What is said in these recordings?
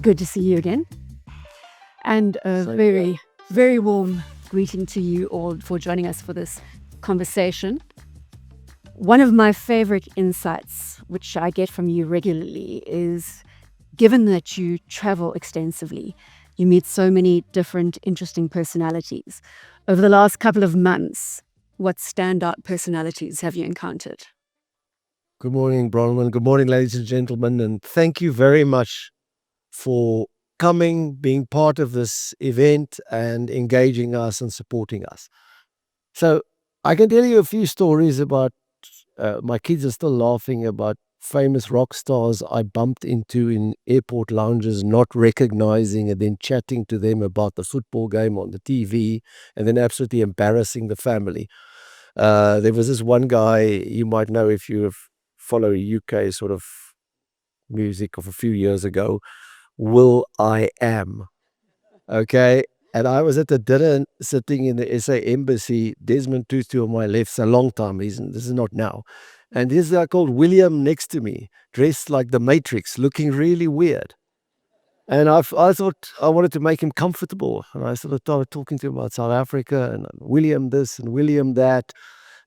good to see you again. And a very, very warm greeting to you all for joining us for this conversation. One of my favorite insights, which I get from you regularly, is given that you travel extensively, you meet so many different, interesting personalities. Over the last couple of months, what standout personalities have you encountered? Good morning, Bronwyn. Good morning, ladies and gentlemen. And thank you very much for coming, being part of this event and engaging us and supporting us. So I can tell you a few stories about, my kids are still laughing about famous rock stars I bumped into in airport lounges, not recognizing and then chatting to them about the football game on the TV and then absolutely embarrassing the family. There was this one guy you might know if you follow UK sort of music of a few years ago, Will I Am. Okay. And I was at the dinner sitting in the SA Embassy, Desmond Tutu on my left, it's a long time, this is not now. And this guy called William next to me, dressed like the Matrix, looking really weird. And I thought I wanted to make him comfortable. And I sort of started talking to him about South Africa and William this and William that.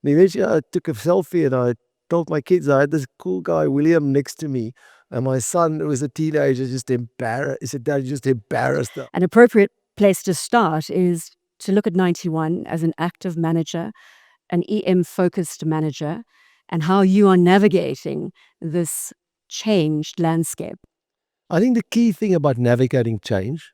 And eventually I took a selfie and I told my kids I had this cool guy, William, next to me. And my son, who was a teenager, just embarrassed. He said, Dad, just embarrassed. An appropriate place to start is to look at 91 as an active manager, an EM-focused manager, and how you are navigating this changed landscape. I think the key thing about navigating change,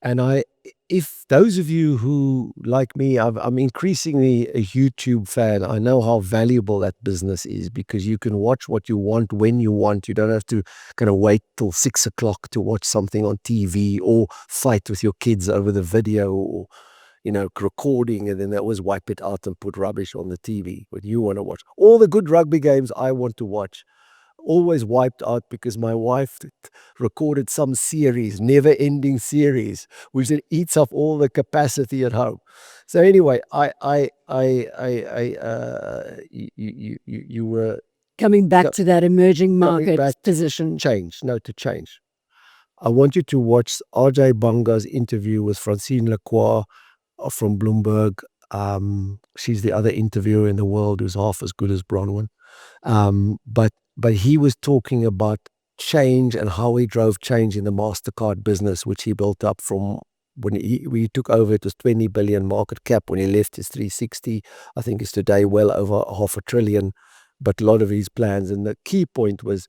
and if those of you who, like me, I'm increasingly a YouTube fan. I know how valuable that business is because you can watch what you want when you want. You don't have to kind of wait till 6 o'clock to watch something on TV or fight with your kids over the video or, recording and then they always wipe it out and put rubbish on the TV when you want to watch. All the good rugby games I want to watch always wiped out because my wife recorded some series, never-ending series, which then eats up all the capacity at home. So anyway, you were coming back to that emerging market position. To change. I want you to watch RJ Banga's interview with Francine Lacroix from Bloomberg. She's the other interviewer in the world who's half as good as Bronwyn. But he was talking about change and how he drove change in the MasterCard business, which he built up from when we took over. It was 20 billion market cap. When he left, it's 360. I think it's today well over $500 billion. But a lot of his plans. And the key point was,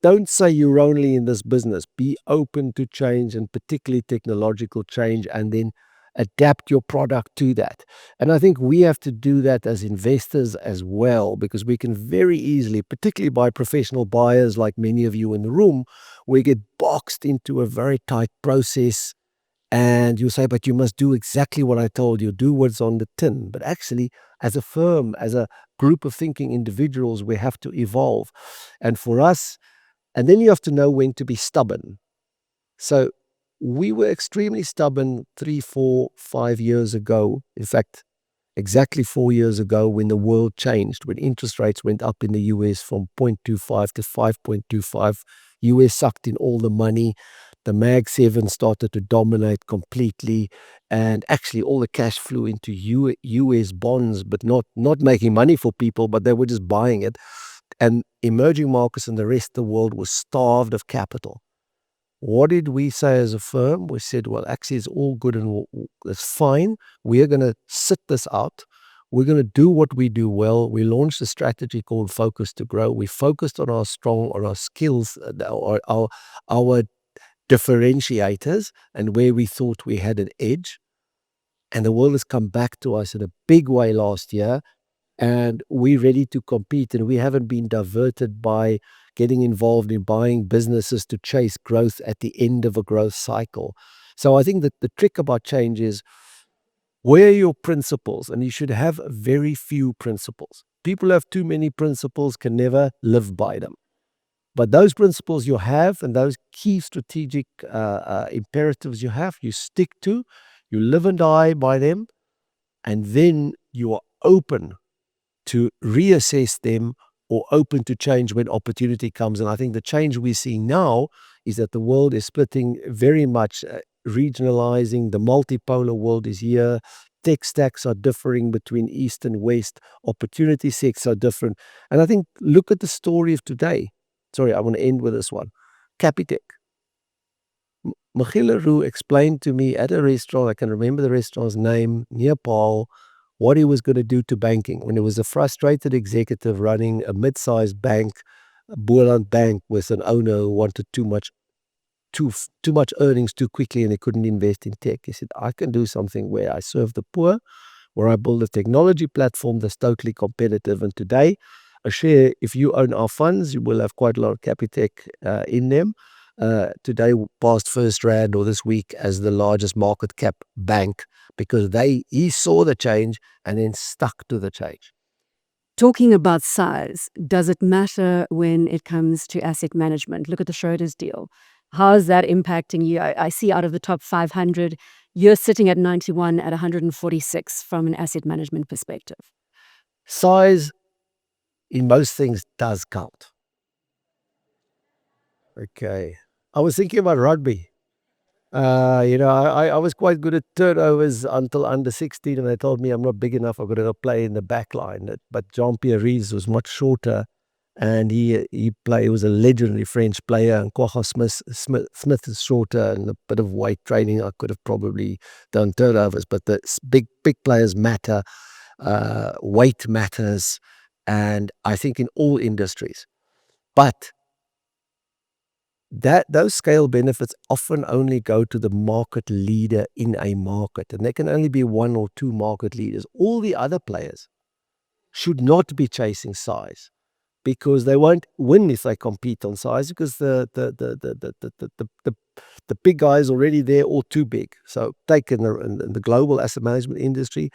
don't say you're only in this business. Be open to change and particularly technological change, and then adapt your product to that. And I think we have to do that as investors as well, because we can very easily, particularly by professional buyers like many of you in the room, we get boxed into a very tight process and you say, but you must do exactly what I told you, do what's on the tin. But actually, as a firm, as a group of thinking individuals, we have to evolve. And for us, and then you have to know when to be stubborn. So we were extremely stubborn 3, 4, 5 years ago. In fact, exactly 4 years ago when the world changed, when interest rates went up in the US from 0.25 to 5.25, US sucked in all the money. The Mag 7 started to dominate completely. And actually all the cash flew into US bonds, but not making money for people, but they were just buying it. And emerging markets and the rest of the world was starved of capital. What did we say as a firm? We said, well, actually, it's all good and it's fine. We are going to sit this out. We're going to do what we do well. We launched a strategy called Focus to Grow. We focused on our skills, our differentiators, and where we thought we had an edge. And the world has come back to us in a big way last year. And we're ready to compete. And we haven't been diverted by getting involved in buying businesses to chase growth at the end of a growth cycle. So I think that the trick about change is, where are your principles? And you should have very few principles. People who have too many principles can never live by them. But those principles you have and those key strategic imperatives you have, you stick to, you live and die by them, and then you are open to reassess them or open to change when opportunity comes. And I think the change we see now is that the world is splitting very much, regionalizing. The multipolar world is here. Tech stacks are differing between East and West. Opportunity sets are different. And I think, look at the story of today. Sorry, I want to end with this one. Capitec. Michiel Leroux explained to me at a restaurant, I can remember the restaurant's name, near Paul, what he was going to do to banking. When he was a frustrated executive running a mid-sized bank, a Boerland bank, with an owner who wanted too much earnings too quickly and he couldn't invest in tech. He said, I can do something where I serve the poor, where I build a technology platform that's totally competitive. And today, a share, if you own our funds, you will have quite a lot of Capitec in them. Today passed first Rand, or this week, as the largest market cap bank, because he saw the change and then stuck to the change. Talking about size, does it matter when it comes to asset management? Look at the Schroders deal. How is that impacting you? I see out of the top 500, you're sitting at 91 at 146 from an asset management perspective. Size in most things does count. Okay. I was thinking about rugby. I was quite good at turnovers until under 16, and they told me I'm not big enough. I've got to go play in the back line. But Jean-Pierre Rives was much shorter, and he was a legendary French player. And Kwagga Smith is shorter, and a bit of weight training. I could have probably done turnovers, but the big players matter. Weight matters, and I think in all industries. But those scale benefits often only go to the market leader in a market, and there can only be one or two market leaders. All the other players should not be chasing size, because they won't win if they compete on size, because the big guy is already there or too big. So take in the global asset management industry,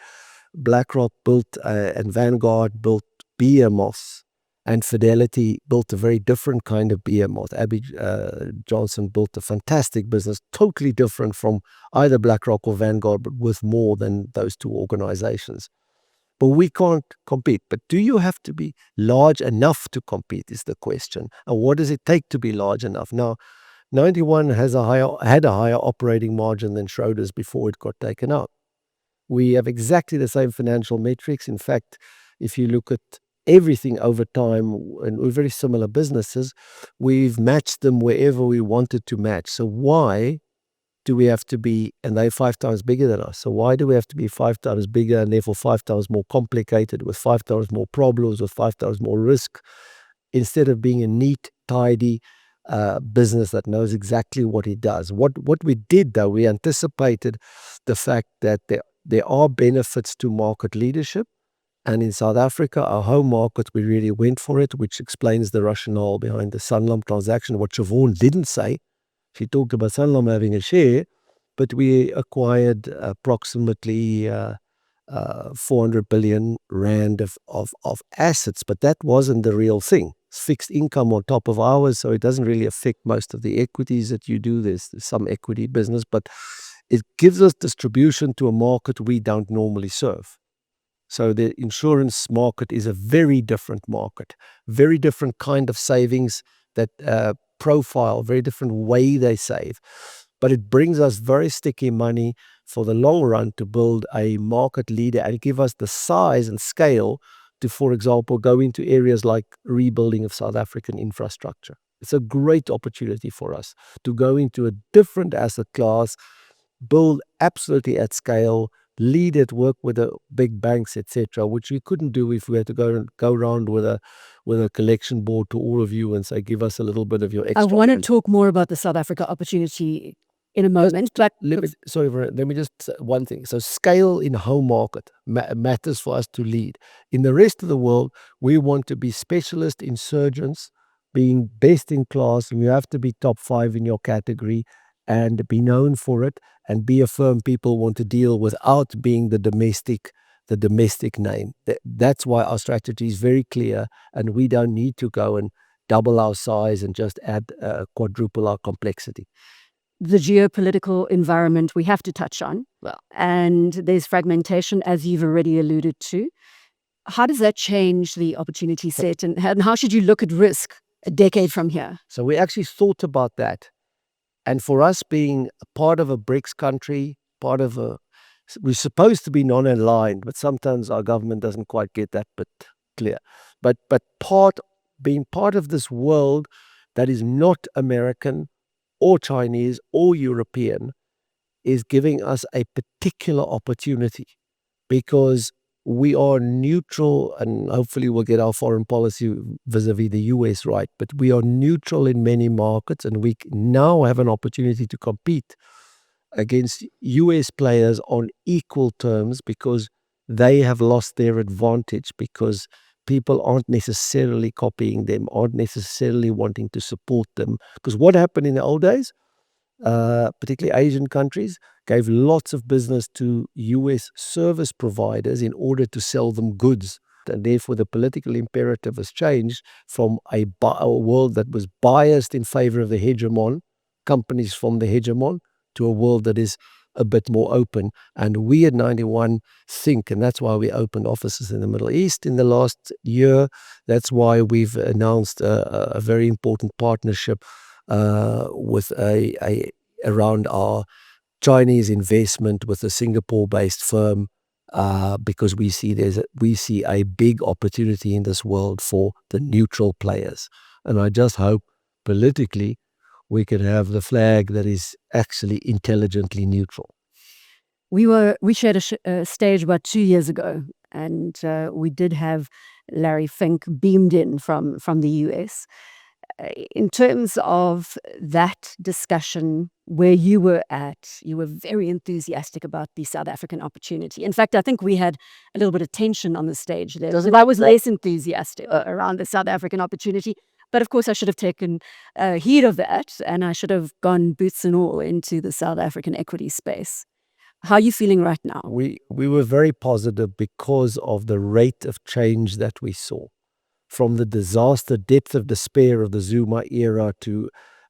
BlackRock built and Vanguard built behemoths, and Fidelity built a very different kind of behemoth. Abby Johnson built a fantastic business, totally different from either BlackRock or Vanguard, but worth more than those two organizations. But we can't compete. But do you have to be large enough to compete is the question. And what does it take to be large enough? Now, 91 had a higher operating margin than Schroders before it got taken out. We have exactly the same financial metrics. In fact, if you look at everything over time, and we're very similar businesses, we've matched them wherever we wanted to match. So why do we have to be, and they're 5 times bigger than us, so why do we have to be 5 times bigger and therefore 5 times more complicated, with 5 times more problems, with 5 times more risk, instead of being a neat, tidy business that knows exactly what it does? What we did, though, we anticipated the fact that there are benefits to market leadership. And in South Africa, our home market, we really went for it, which explains the rationale behind the Sanlam transaction. What Siobhan didn't say, she talked about Sanlam having a share, but we acquired approximately 400 billion Rand of assets, but that wasn't the real thing. It's fixed income on top of ours, so it doesn't really affect most of the equities that you do. There's some equity business, but it gives us distribution to a market we don't normally serve. So the insurance market is a very different market, very different kind of savings that profile, very different way they save. But it brings us very sticky money for the long run to build a market leader and give us the size and scale to, for example, go into areas like rebuilding of South African infrastructure. It's a great opportunity for us to go into a different asset class, build absolutely at scale, lead it, work with the big banks, etc., which we couldn't do if we had to go around with a collection board to all of you and say, give us a little bit of your extra. I want to talk more about the South Africa opportunity in a moment. But let me just say one thing. So scale in home market matters for us to lead. In the rest of the world, we want to be specialist in surgeons, being best in class, and you have to be top 5 in your category and be known for it, and be a firm people want to deal without being the domestic name. That's why our strategy is very clear, and we don't need to go and double our size and just add quadruple our complexity. The geopolitical environment we have to touch on. Well, and there's fragmentation, as you've already alluded to. How does that change the opportunity set, and how should you look at risk a decade from here? So we actually thought about that. And for us being a part of a BRICS country, we're supposed to be non-aligned, but sometimes our government doesn't quite get that bit clear. But being part of this world that is not American or Chinese or European is giving us a particular opportunity, because we are neutral, and hopefully we'll get our foreign policy vis-a-vis the US right, but we are neutral in many markets, and we now have an opportunity to compete against US players on equal terms, because they have lost their advantage, because people aren't necessarily copying them, aren't necessarily wanting to support them. Because what happened in the old days, particularly Asian countries, gave lots of business to US service providers in order to sell them goods. And therefore, the political imperative has changed from a world that was biased in favor of the hegemon, companies from the hegemon, to a world that is a bit more open. And we at 91 think, and that's why we opened offices in the Middle East in the last year. That's why we've announced a very important partnership with around our Chinese investment with a Singapore-based firm, because we see a big opportunity in this world for the neutral players. And I just hope politically we can have the flag that is actually intelligently neutral. We shared a stage about 2 years ago, and we did have Larry Fink beamed in from the US. In terms of that discussion, where you were at, you were very enthusiastic about the South African opportunity. In fact, I think we had a little bit of tension on the stage there. I was less enthusiastic around the South African opportunity. But of course, I should have taken heed of that, and I should have gone boots and all into the South African equity space. How are you feeling right now? We were very positive because of the rate of change that we saw. From the disaster depth of despair of the Zuma era to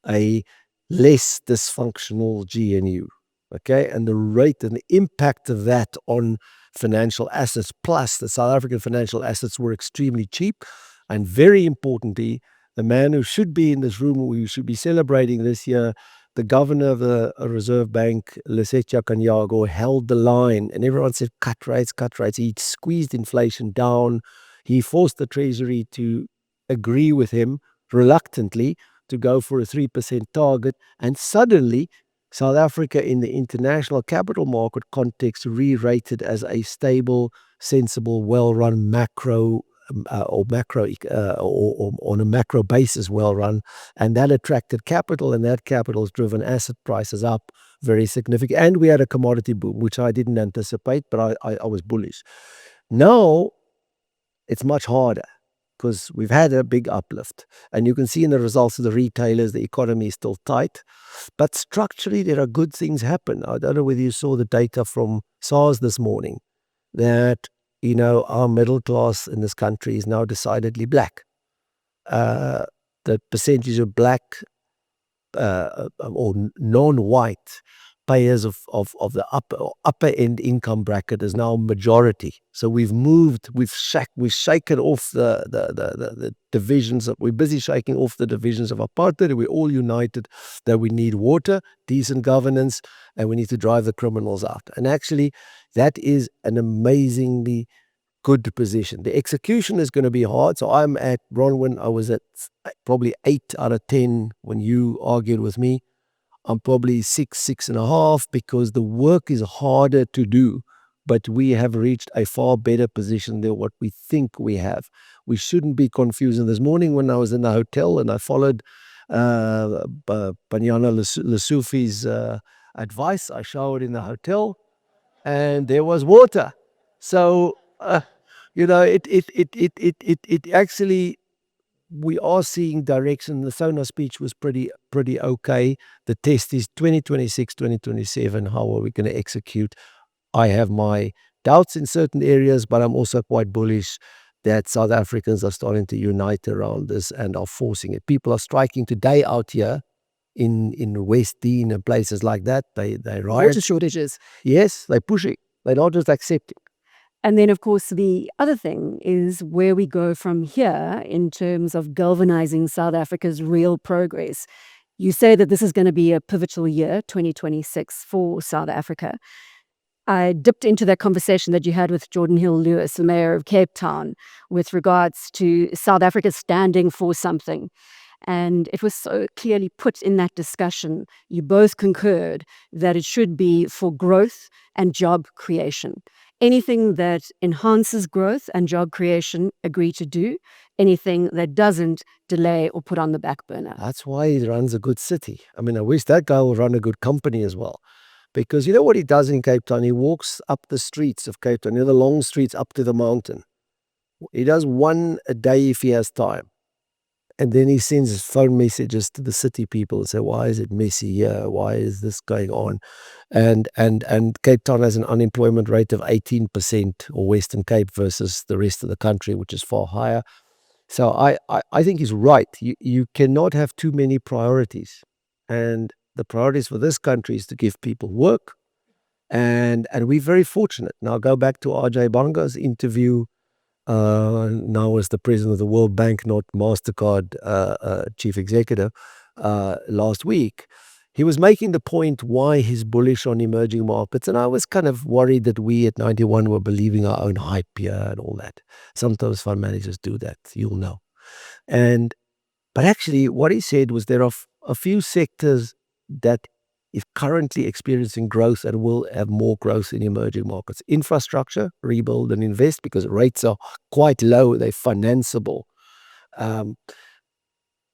a less dysfunctional GNU, okay? And the rate and the impact of that on financial assets, plus the South African financial assets were extremely cheap. And very importantly, the man who should be in this room, we should be celebrating this year, the governor of the Reserve Bank, Lesetja Kganyago, held the line, and everyone said, cut rates, cut rates. He squeezed inflation down. He forced the Treasury to agree with him reluctantly to go for a 3% target. And suddenly, South Africa in the international capital market context re-rated as a stable, sensible, well-run macro or on a macro basis well-run. And that attracted capital, and that capital has driven asset prices up very significantly. And we had a commodity boom, which I didn't anticipate, but I was bullish. Now, it's much harder because we've had a big uplift. And you can see in the results of the retailers, the economy is still tight. But structurally, there are good things happen. I don't know whether you saw the data from SARS this morning, that, our middle class in this country is now decidedly black. The percentage of black or non-white payers of the upper end income bracket is now majority. So we've shaken off the divisions. We're busy shaking off the divisions of apartheid. We're all united that we need water, decent governance, and we need to drive the criminals out. And actually, that is an amazingly good position. The execution is going to be hard. So I'm at Bronwyn. I was at probably 8 out of 10 when you argued with me. I'm probably 6.5, because the work is harder to do, but we have reached a far better position than what we think we have. We shouldn't be confusing. This morning when I was in the hotel and I followed Banyana Lesufi's advice, I showered in the hotel and there was water. So, it actually, we are seeing direction. The Sona speech was pretty okay. The test is 2026, 2027. How are we going to execute? I have my doubts in certain areas, but I'm also quite bullish that South Africans are starting to unite around this and are forcing it. People are striking today out here in West Dean and places like that. They riot. Water shortages. Yes, they're pushing. They're not just accepting. And then, of course, the other thing is where we go from here in terms of galvanizing South Africa's real progress. You say that this is going to be a pivotal year, 2026, for South Africa. I dipped into that conversation that you had with Jordan Hill-Lewis, the mayor of Cape Town, with regards to South Africa standing for something. And it was so clearly put in that discussion. You both concurred that it should be for growth and job creation. Anything that enhances growth and job creation, agree to do. Anything that doesn't, delay or put on the back burner. That's why he runs a good city. I mean, I wish that guy would run a good company as well. Because you know what he does in Cape Town? He walks up the streets of Cape Town, the long streets up to the mountain. He does one a day if he has time. And then he sends his phone messages to the city people and say, why is it messy here? Why is this going on? And Cape Town has an unemployment rate of 18%, or Western Cape versus the rest of the country, which is far higher. So I think he's right. You cannot have too many priorities. And the priorities for this country is to give people work. And we're very fortunate. Now go back to RJ Banga's interview now as the president of the World Bank, not MasterCard chief executive, last week. He was making the point why he's bullish on emerging markets. And I was kind of worried that we at 91 were believing our own hype here and all that. Sometimes fund managers do that, you'll know. But actually what he said was there are a few sectors that is currently experiencing growth and will have more growth in emerging markets. Infrastructure, rebuild and invest, because rates are quite low, they're financeable.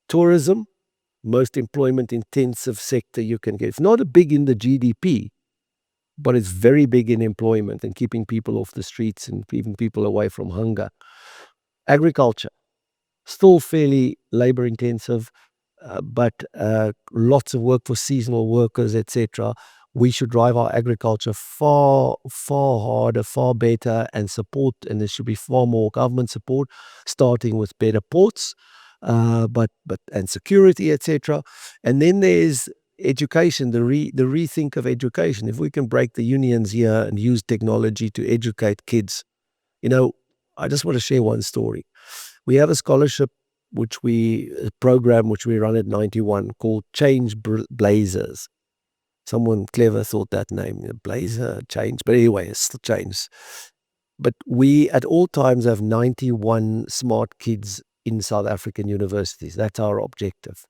Tourism, most employment intensive sector you can get. It's not a big in the GDP, but it's very big in employment and keeping people off the streets and keeping people away from hunger. Agriculture, still fairly labor intensive, but lots of work for seasonal workers, etc. We should drive our agriculture far harder, far better, and support. And there should be far more government support, starting with better ports, but and security, etc. And then there's education, the rethink of education. If we can break the unions here and use technology to educate kids, I just want to share one story. We have a scholarship program which we run at 91 called Change Blazers. Someone clever thought that name, Blazer, change. But anyway, it's still change. But we at all times have 91 smart kids in South African universities. That's our objective.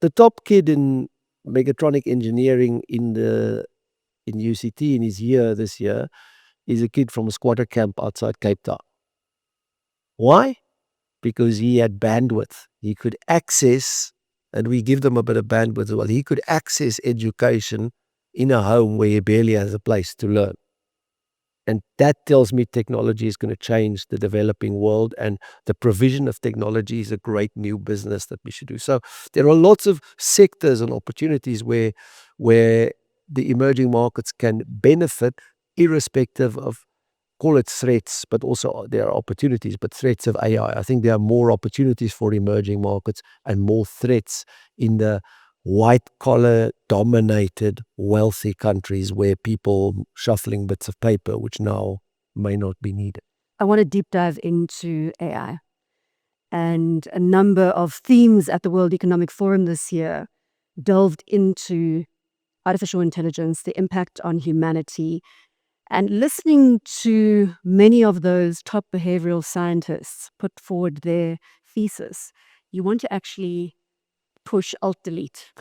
The top kid in mechatronic engineering in UCT in his year this year is a kid from a squatter camp outside Cape Town. Why? Because he had bandwidth. He could access, and we give them a bit of bandwidth as well. He could access education in a home where he barely has a place to learn. And that tells me technology is going to change the developing world, and the provision of technology is a great new business that we should do. So there are lots of sectors and opportunities where the emerging markets can benefit, irrespective of, call it threats, but also there are opportunities, but threats of AI. I think there are more opportunities for emerging markets and more threats in the white-collar dominated wealthy countries where people shuffling bits of paper, which now may not be needed. I want to deep dive into AI. And a number of themes at the World Economic Forum this year delved into artificial intelligence, the impact on humanity. And listening to many of those top behavioral scientists put forward their thesis, you want to actually push Alt-Delete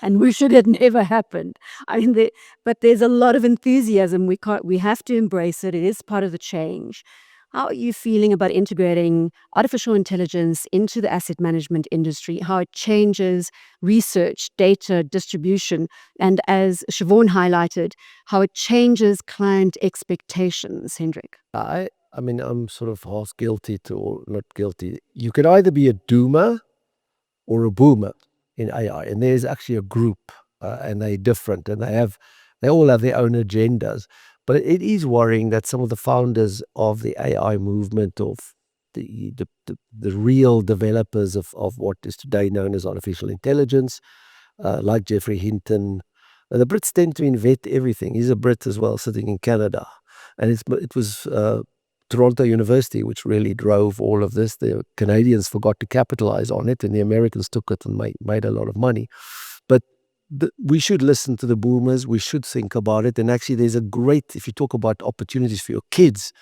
and wish it had never happened. I mean, but there's a lot of enthusiasm. We have to embrace it. It is part of the change. How are you feeling about integrating artificial intelligence into the asset management industry, how it changes research, data, distribution, and as Siobhan highlighted, how it changes client expectations, Hendrik? I mean, I'm sort of half guilty or not guilty. You could either be a doomer or a boomer in AI. And there's actually a group, and they're different, and they all have their own agendas. But it is worrying that some of the founders of the AI movement, of the real developers of what is today known as artificial intelligence, like Jeffrey Hinton, the Brits tend to invent everything. He's a Brit as well, sitting in Canada. And it was Toronto University which really drove all of this. The Canadians forgot to capitalize on it, and the Americans took it and made a lot of money. But we should listen to the boomers. We should think about it. And actually, there's a great, if you talk about opportunities for your kids,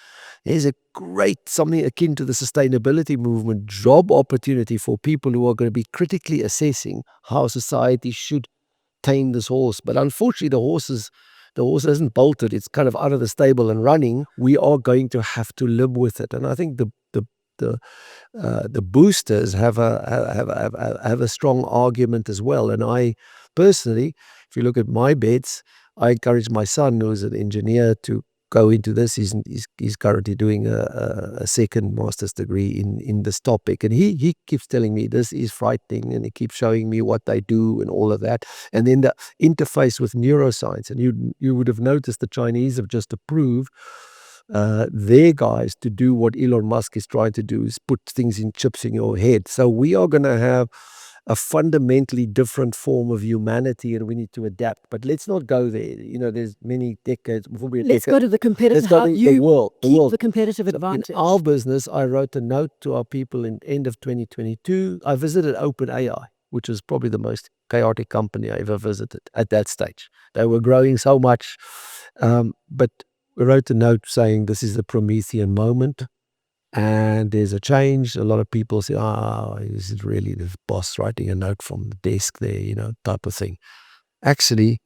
there's a great, something akin to the sustainability movement, job opportunity for people who are going to be critically assessing how society should tame this horse. But unfortunately, the horse isn't bolted. It's kind of out of the stable and running. We are going to have to live with it. And I think the boosters have a strong argument as well. And I personally, if you look at my bets, I encourage my son, who's an engineer, to go into this. He's currently doing a second master's degree in this topic, and he keeps telling me this is frightening, and he keeps showing me what they do and all of that. And then the interface with neuroscience, and you would have noticed the Chinese have just approved their guys to do what Elon Musk is trying to do, is put things in chips in your head. So we are going to have a fundamentally different form of humanity, and we need to adapt. But let's not go there. There's many decades. Let's go to the competitive. Let's go to the world. The competitive advantage. In our business, I wrote a note to our people in end of 2022. I visited OpenAI, which was probably the most chaotic company I ever visited at that stage. They were growing so much, but we wrote a note saying this is the Promethean moment. And there's a change. A lot of people say, is it really the boss writing a note from the desk there, type of thing. Actually,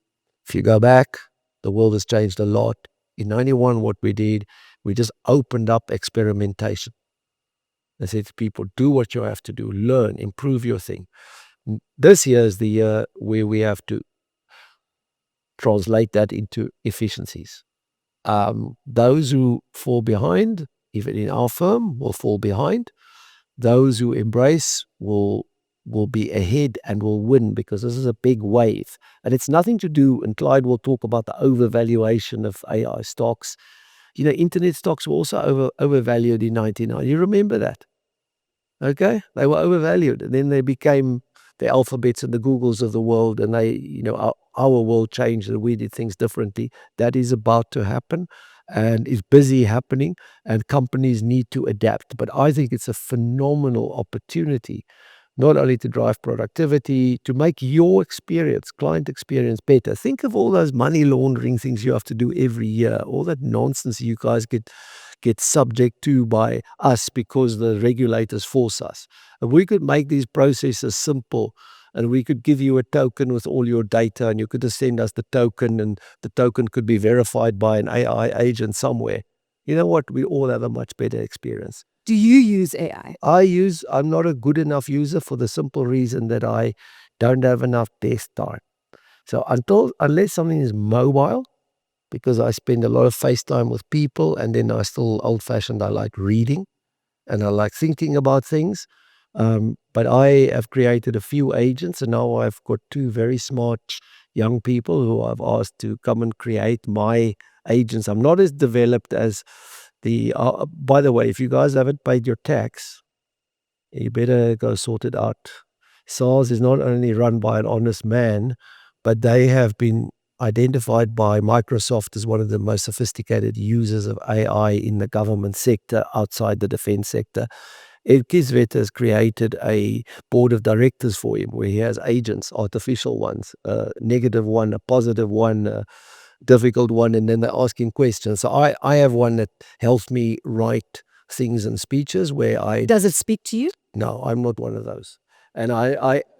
if you go back, the world has changed a lot. In 91, what we did, we just opened up experimentation. I said to people, do what you have to do, learn, improve your thing. This year is the year where we have to translate that into efficiencies. Those who fall behind, even in our firm, will fall behind. Those who embrace will be ahead and will win, because this is a big wave. And it's nothing to do, and Clyde will talk about the overvaluation of AI stocks. Internet stocks were also overvalued in 1999. You remember that? Okay? They were overvalued. And then they became the Alphabets and the Googles of the world, and our world changed and we did things differently. That is about to happen and is busy happening, and companies need to adapt. But I think it's a phenomenal opportunity, not only to drive productivity, to make your experience, client experience, better. Think of all those money laundering things you have to do every year, all that nonsense you guys get subject to by us because the regulators force us. And we could make these processes simple, and we could give you a token with all your data, and you could just send us the token, and the token could be verified by an AI agent somewhere. You know what? We all have a much better experience. Do you use AI? I'm not a good enough user for the simple reason that I don't have enough desk time. So unless something is mobile, because I spend a lot of FaceTime with people, and then I still old-fashioned, I like reading and I like thinking about things. But I have created a few agents, and now I've got 2 very smart young people who I've asked to come and create my agents. I'm not as developed as by the way, if you guys haven't paid your tax, you better go sort it out. SARS is not only run by an honest man, but they have been identified by Microsoft as one of the most sophisticated users of AI in the government sector outside the defense sector. Ed Kisvet has created a board of directors for him where he has agents, artificial ones, a negative one, a positive one, a difficult one, and then they're asking questions. So I have one that helps me write things and speeches where I... Does it speak to you? No, I'm not one of those. And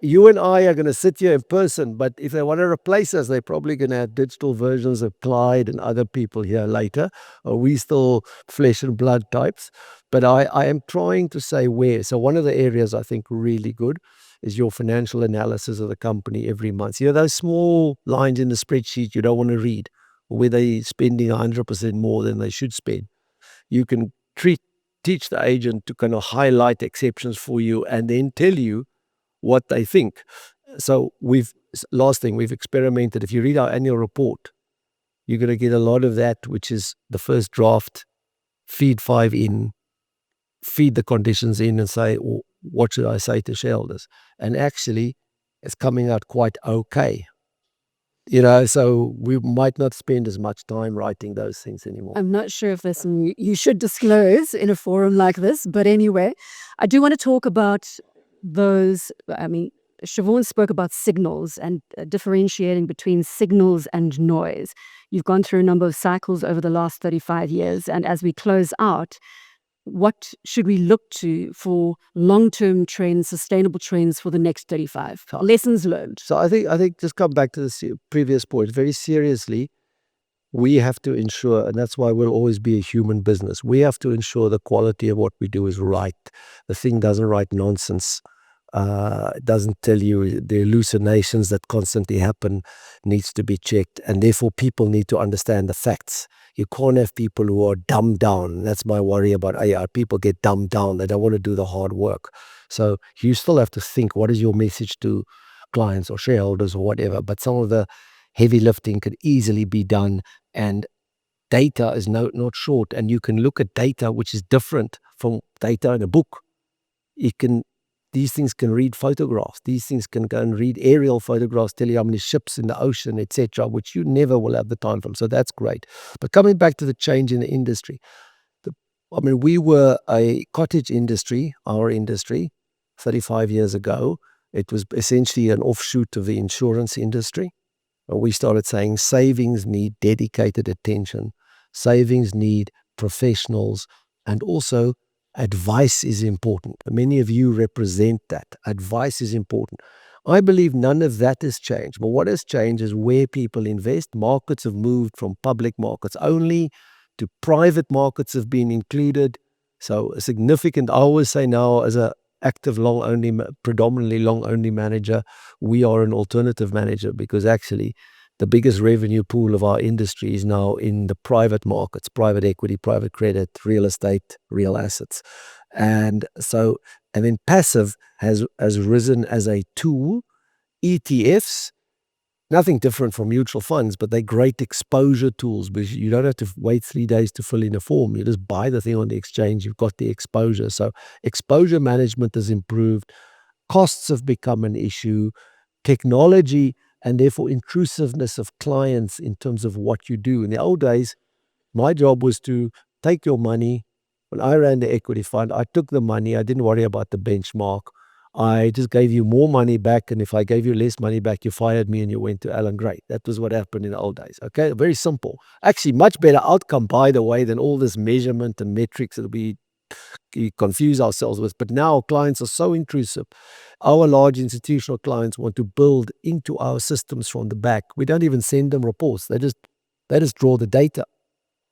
you and I are going to sit here in person, but if they want to replace us, they're probably going to have digital versions of Clyde and other people here later. Or we still flesh and blood types. But I am trying to say where. So one of the areas I think really good is your financial analysis of the company every month. Those small lines in the spreadsheet you don't want to read, where they're spending 100% more than they should spend. You can teach the agent to kind of highlight exceptions for you and then tell you what they think. So last thing, we've experimented. If you read our annual report, you're going to get a lot of that, which is the first draft, feed 5 in, feed the conditions in, and say, what should I say to shareholders? And actually, it's coming out quite okay. So we might not spend as much time writing those things anymore. I'm not sure if that's something you should disclose in a forum like this, but anyway, I do want to talk about those. I mean, Siobhan spoke about signals and differentiating between signals and noise. You've gone through a number of cycles over the last 35 years, and as we close out, what should we look to for long-term trends, sustainable trends for the next 35? Lessons learned. So I think just come back to the previous point very seriously. We have to ensure, and that's why we'll always be a human business. We have to ensure the quality of what we do is right. The thing doesn't write nonsense. It doesn't tell you the hallucinations that constantly happen needs to be checked. And therefore, people need to understand the facts. You can't have people who are dumbed down. That's my worry about AI. People get dumbed down. They don't want to do the hard work. So you still have to think, what is your message to clients or shareholders or whatever? But some of the heavy lifting could easily be done. And data is not short. And you can look at data which is different from data in a book. These things can read photographs. These things can go and read aerial photographs, tell you how many ships in the ocean, etc., which you never will have the time from. So that's great. But coming back to the change in the industry, we were a cottage industry, our industry, 35 years ago. It was essentially an offshoot of the insurance industry. And we started saying savings need dedicated attention. Savings need professionals, and also advice is important. Many of you represent that. Advice is important. I believe none of that has changed. But what has changed is where people invest. Markets have moved from public markets only to private markets have been included. So a significant, I always say now, as a active long-only, predominantly long-only manager, we are an alternative manager, because actually the biggest revenue pool of our industry is now in the private markets, private equity, private credit, real estate, real assets. And then passive has risen as a tool. ETFs, nothing different from mutual funds, but they're great exposure tools, because you don't have to wait 3 days to fill in a form. You just buy the thing on the exchange, you've got the exposure. So exposure management has improved. Costs have become an issue. Technology, and therefore intrusiveness of clients in terms of what you do. In the old days, my job was to take your money. When I ran the equity fund, I took the money. I didn't worry about the benchmark. I just gave you more money back, and if I gave you less money back, you fired me and you went to Alan Gray. That was what happened in the old days. Okay, very simple. Actually, much better outcome, by the way, than all this measurement and metrics that we confuse ourselves with. But now clients are so intrusive. Our large institutional clients want to build into our systems from the back. We don't even send them reports. They just draw the data.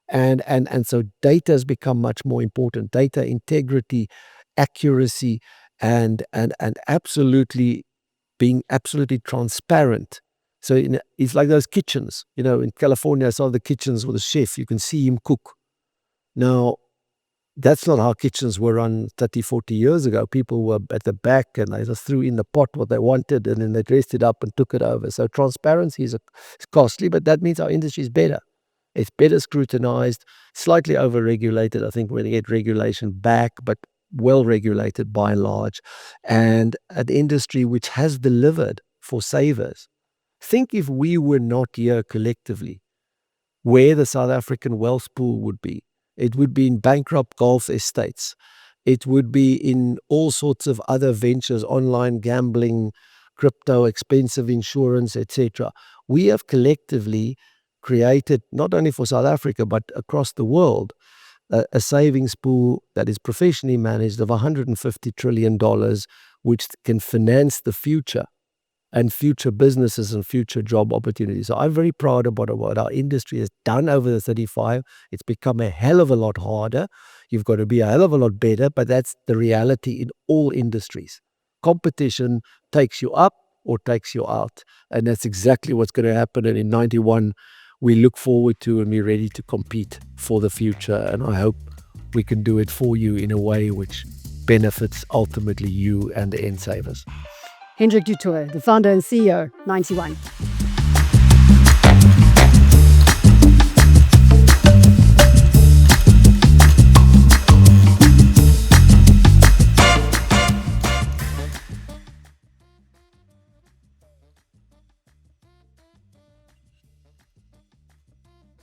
And so data has become much more important. Data integrity, accuracy, and absolutely being absolutely transparent. So it's like those kitchens. In California, I saw the kitchens with a chef. You can see him cook. Now, that's not how kitchens were run 30, 40 years ago. People were at the back and they just threw in the pot what they wanted, and then they dressed it up and took it over. So transparency is costly, but that means our industry is better. It's better scrutinized, slightly over-regulated. I think we're going to get regulation back, but well-regulated by and large. And an industry which has delivered for savers. Think if we were not here collectively, where the South African wealth pool would be. It would be in bankrupt golf estates. It would be in all sorts of other ventures, online gambling, crypto, expensive insurance, etc. We have collectively created, not only for South Africa, but across the world, a savings pool that is professionally managed of $150 trillion, which can finance the future and future businesses and future job opportunities. So I'm very proud about what our industry has done over the 35. It's become a hell of a lot harder. You've got to be a hell of a lot better, but that's the reality in all industries. Competition takes you up or takes you out. And that's exactly what's going to happen. And in 91, we look forward to and we're ready to compete for the future. And I hope we can do it for you in a way which benefits ultimately you and the end savers. Hendrik du Toit, the founder and CEO, 91.